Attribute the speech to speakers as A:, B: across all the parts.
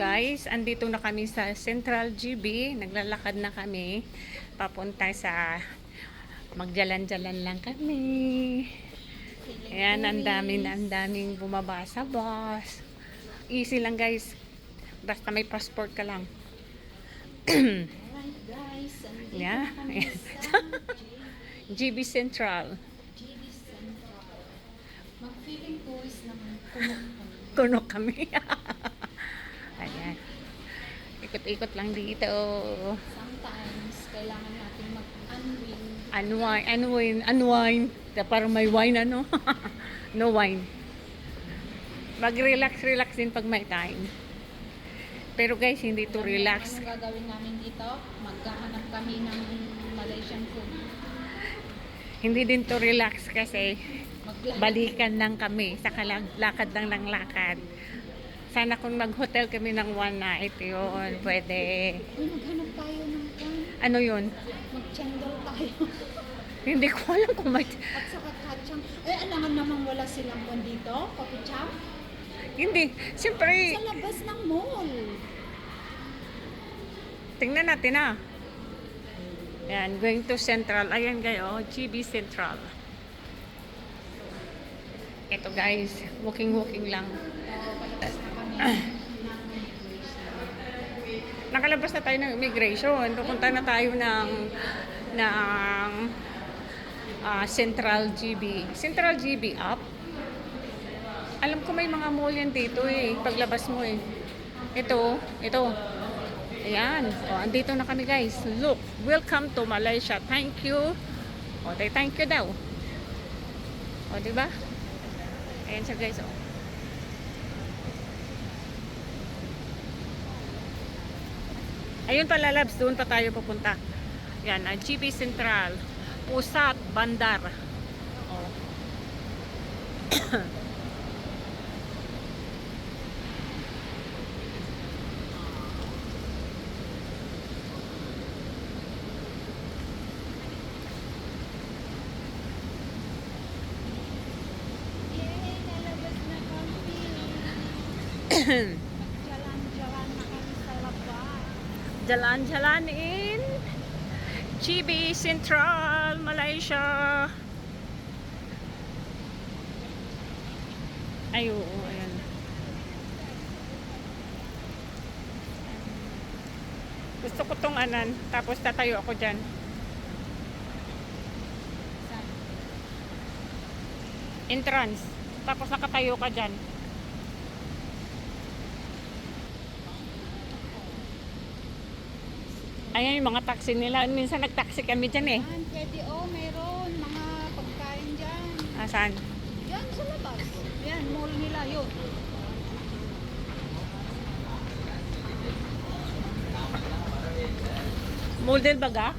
A: guys, andito na kami sa Central GB. Naglalakad na kami papunta sa magjalan-jalan lang kami. Ayan, ang daming bumaba sa bus. Easy lang guys. Basta may passport ka lang.
B: Alright guys, andito
A: Yeah.
B: na kami sa
A: GB Central.
B: GB Central. Mag-feeling tourist naman kuno kami.
A: Kuno kami. Ayan. Ikot-ikot lang dito.
B: Sometimes, kailangan natin mag-unwind.
A: Unwind. Parang may wine ano. No wine. Mag-relax din pag may time. Pero guys, hindi to relax.
B: Anong gagawin namin dito? Maghahanap kami ng Malaysian food.
A: Hindi din to relax kasi
B: Maglalakad.
A: balikan lang kami. Saka lakad lang ng lakad. Sana kung mag-hotel kami ng one night, yun, pwede.
B: Uy, maghanap tayo ng kan.
A: Ano yun?
B: Mag-chendol tayo.
A: Hindi ko alam kung may...
B: At saka kachang. Alangan naman wala silang kon dito. Kopicham.
A: Hindi. Siyempre,
B: Sa labas ng mall.
A: tingnan natin ah. Ayan, going to Central. Ayan kayo, GB Central. Ito guys, walking lang.
B: Palabas na kami ng immigration.
A: Nakalabas na tayo ng immigration. Pupunta na tayo ng Central GB. Central GB up. Alam ko may mga mall yan dito eh. Paglabas mo eh. Ito. Ayan. O, andito na kami guys. Look, welcome to Malaysia. Thank you. O, thank you daw. O, diba? Ayan siya guys. O. Ayun pala labs, doon pa tayo pupunta. Yan, GB Central. Pusat, Bandar. O.
B: Yay! Nalabas na kami. Jalan-jalan na kami sa labas.
A: Jalan-jalan in GB Central, Malaysia. Ay, oo, ayan. Gusto ko tong anan, tapos tatayo ako dyan. Entrance. Tapos nakatayo ka dyan. Ayan yung mga taxi nila. Minsan nag-taxi kami dyan eh.
B: Yan, pwede meron mga pagkain dyan.
A: Asan?
B: Yan sa labas. Yan, mall nila yun.
A: Model baga?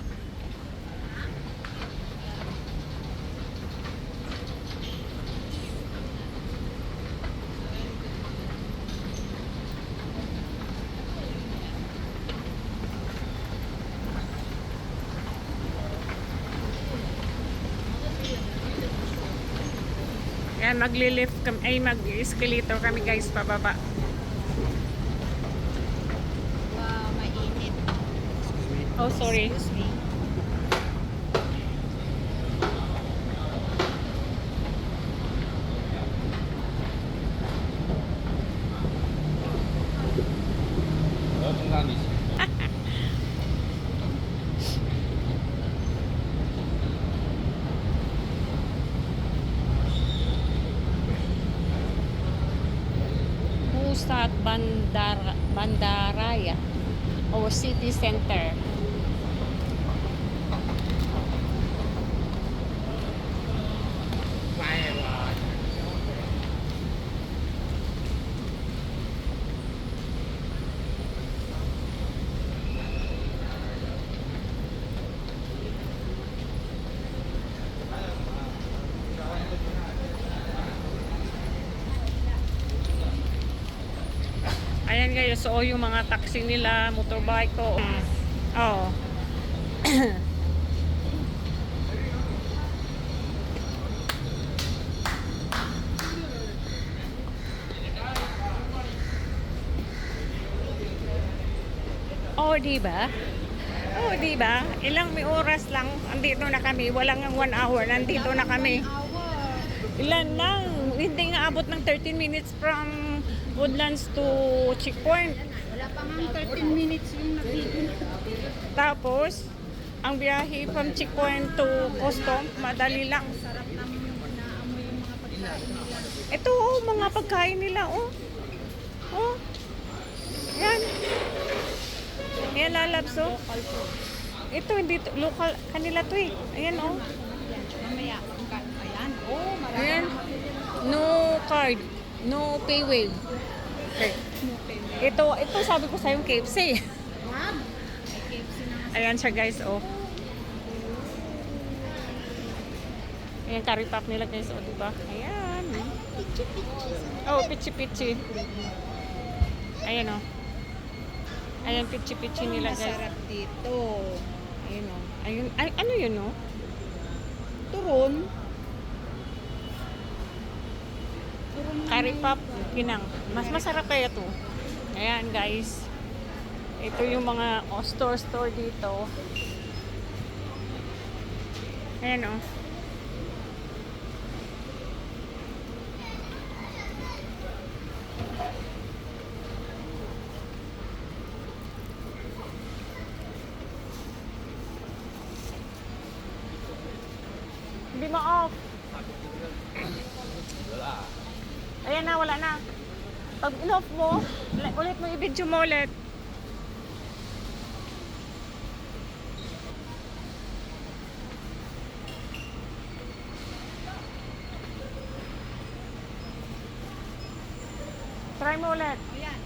A: Yan, magli-lift kami, ay mag-escalator kami guys, pababa.
B: Wow, mainit.
A: Oh, sorry.
B: Excuse me.
A: Pusat Bandaraya o City Center. Ayan guys, so yung mga taxi nila, motorbike ko. Oh. Oh, di ba? Oh, di ba? Ilang may oras lang, andito na kami. Walang ang 1 hour, nandito na kami.
B: Hour.
A: Ilan lang, hindi nga abot ng 13 minutes from Woodlands to Checkpoint.
B: Wala pa nga 13 minutes yung nabigyan.
A: Tapos, ang biyahe from Checkpoint to Custom, madali lang.
B: Sarap namin yung naamoy yung mga pagkain nila.
A: Ito, oh, mga pagkain nila, oh. Oh. Yan. Yan, lalabs, oh. Ito, hindi, local, kanila to eh. Ayan, oh.
B: Mamaya, pagkain pa yan. Oh, marami.
A: Ayan. No card. No pay wave. Okay. Ito sabi ko sa'yo, KFC.
B: Wag. May KFC na nga.
A: Ayan siya, guys, oh. Ayan, curry pop nila, guys, oh, diba? Ayan. Oh, pichi-pichi. Ayan, oh. Ayan, pichi-pichi nila, guys.
B: Masarap dito.
A: Ayun, oh. Ayun, ay, ano yun, oh?
B: Turon. Turon na
A: Curry
B: may-
A: pop, pinang. Mas masarap kaya to. Ayan, guys. Ito yung mga store dito. Ayan, oh. Hindi mo off. Ayan na, wala na. Pag in-off mo, ulit mo i-video mo ulit. Try mo ulit.
B: Ayan.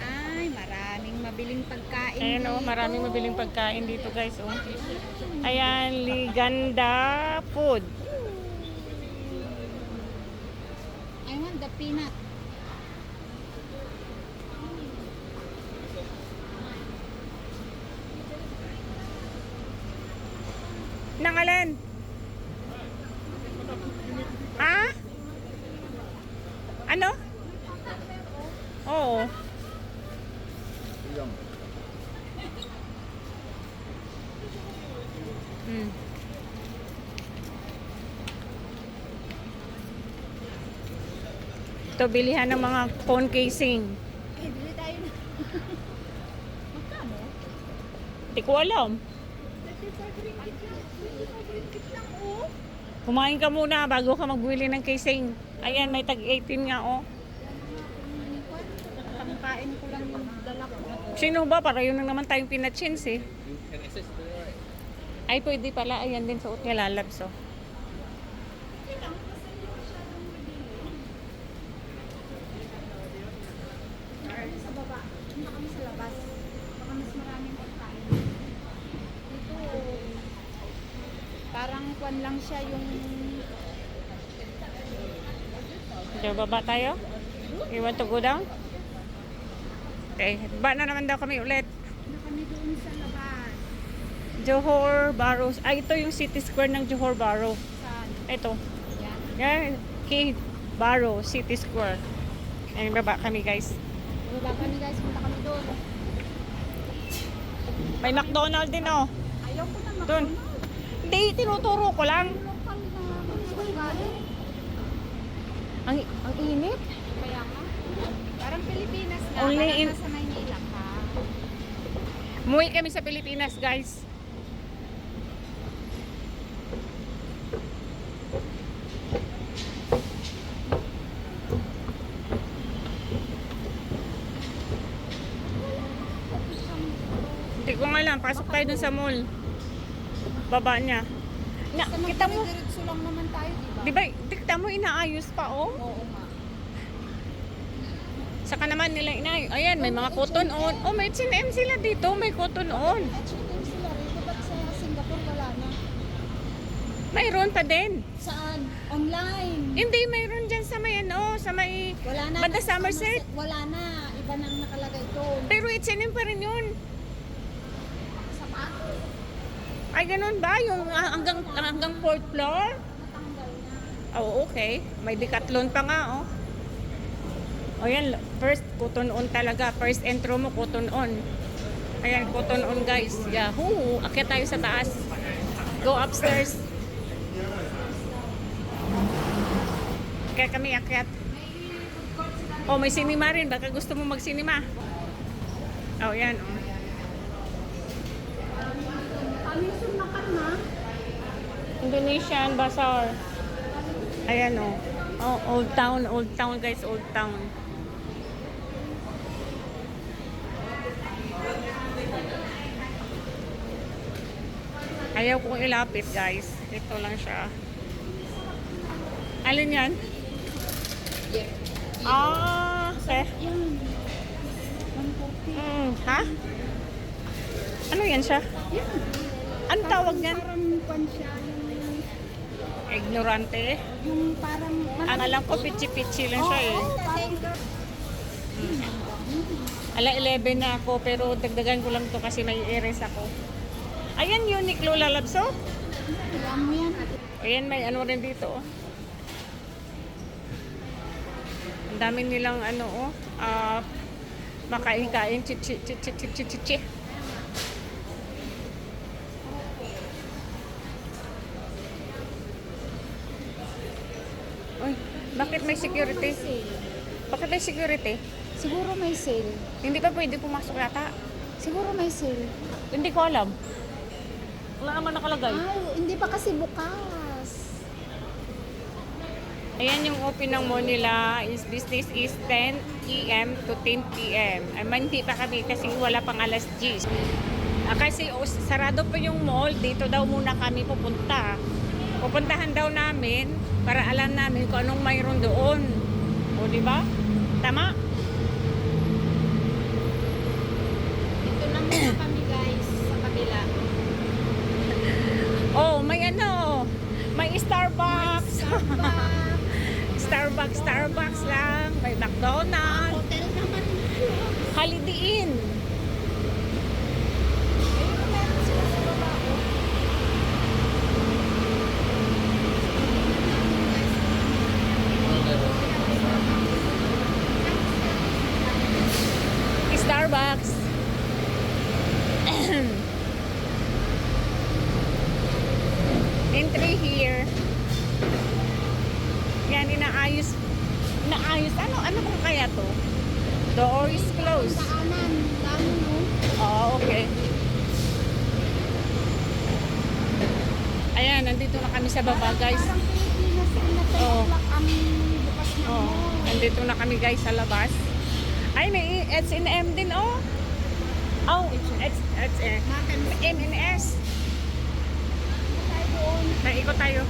B: Ay, maraming mabiling pagkain.
A: Ayan, oh, maraming mabiling pagkain dito, guys, oh. Ayan, Liganda Food.
B: I want the peanut.
A: Nangalan? Ha? Ano? Oo. Hmm. Ito, bilihan ng mga phone casing.
B: Eh, bili tayo na. Magkano?
A: Hindi ko alam.
B: 35 ringgit lang. 35 ringgit lang, oh.
A: Kumain ka muna bago ka magbili ng casing. Ayan, may tag 18 nga, oh.
B: Pangkain ko lang yung dala ko.
A: Sino ba? Para yun lang naman tayong pinachins, eh. Ay, pwede pala. Ayan din, suot niya lalabs, oh.
B: Sa baba. Punta kami sa labas. Baka mas maraming pagkain. Dito, parang kwan lang siya yung...
A: So, baba tayo? You want to go down? Okay, ba na naman daw kami ulit.
B: Na kami doon sa labas.
A: Johor Bahru. Ay, ito yung City Square ng Johor Bahru.
B: Saan?
A: Ito.
B: Yan.
A: Yan, K. Bahru City Square. Ayun, baba kami, guys.
B: Baba kami guys, punta kami doon.
A: May McDonald's din, oh.
B: Ayaw ko na
A: Doon. Hindi, tinuturo ko lang.
B: Lokal na pagkain.
A: Ang init.
B: Kaya nga. Parang Pilipinas na.
A: Only
B: Parang
A: in-
B: nasa Maynila ka.
A: Umuwi kami sa Pilipinas, guys. Hindi ko nga alam. Pasok tayo dun sa mall. Baba niya. Na,
B: Basta
A: kita mo,
B: magdiretso lang naman tayo, di ba?
A: di ba, kita mo inaayos pa, oh.
B: Oo nga.
A: Saka naman nila inaayos. Ayan, may mga cotton on. Oh, may H&M sila dito. May cotton on.
B: H&M sila rin. Ba't sa Singapore wala na?
A: Mayroon pa din.
B: Saan? Online.
A: Hindi, mayroon dyan sa may ano, sa may
B: Wala na.
A: Banda
B: Nasa
A: Somerset.
B: Wala na. Iba na ang nakalagay doon.
A: Pero H&M pa rin yun.
B: Sapatos.
A: Ay, ganun ba? Yung hanggang fourth floor?
B: Natanggal na.
A: Oh, okay. May Decathlon pa nga, oh. O yan, first, cotton on talaga. First intro mo, cotton on. Ayan, cotton on guys. Yahoo! Akyat tayo sa taas. Go upstairs. Kaya kami akyat. Oh, may cinema rin. Baka gusto mo mag-cinema. Oh, yan. Oh.
B: Kami sun makan na.
A: Indonesian Bazaar. Ayan, oh. Oh, Old Town guys, Old Town. Ayaw kong ilapit guys. Ito lang siya. Alin yan? Ah, okay.
B: Yan. 140.
A: Ha? Ano yan siya?
B: Yan.
A: Ano tawag niyan?
B: Parang kwan siya.
A: Ignorante.
B: Yung parang...
A: Ang alam ko, pichi-pichi lang siya eh.
B: Oo, parang...
A: Ala, 11 na ako, pero dagdagan ko lang to kasi may eres ako. Ayan, Uniqlo Lalabso.
B: Alam mo yan.
A: Ayan, may ano rin dito. Oh. Ang dami nilang ano, oh. Makain-kain, chichi. Uy, bakit may security? Bakit may security?
B: Siguro may sale.
A: Hindi pa pwede pumasok yata.
B: Siguro may sale.
A: Hindi ko alam. Wala naman nakalagay.
B: Ay, hindi pa kasi bukas.
A: Ayan yung open ng mall nila. Business is 10 a.m. to 10 p.m. Ay, hindi pa kami kasi wala pang alas 10. Kasi sarado pa yung mall. Dito daw muna kami pupunta. Pupuntahan daw namin para alam namin kung anong mayroon doon. O, di ba? Tama?
B: Dito lang muna kami guys sa kabila.
A: Oh, may ano. May Starbucks. Starbucks lang. May McDonald's.
B: Hotel naman.
A: Holiday Inn.
B: Ayun, meron sila sa baba.
A: Starbucks. Entry here. Yan, inaayos. Ano kung kaya to? Door is closed.
B: Daanan. Daanan mo.
A: Oh, okay. Ayan, nandito na kami sa baba, guys.
B: Parang Pilipinas na 10
A: Oo.
B: o'clock ang bukas na
A: Oh,
B: mall.
A: nandito na kami, guys, sa labas. Ay, may H&M din, oh. Oh, H&M. M&S.
B: Tayo doon.
A: Naikot tayo.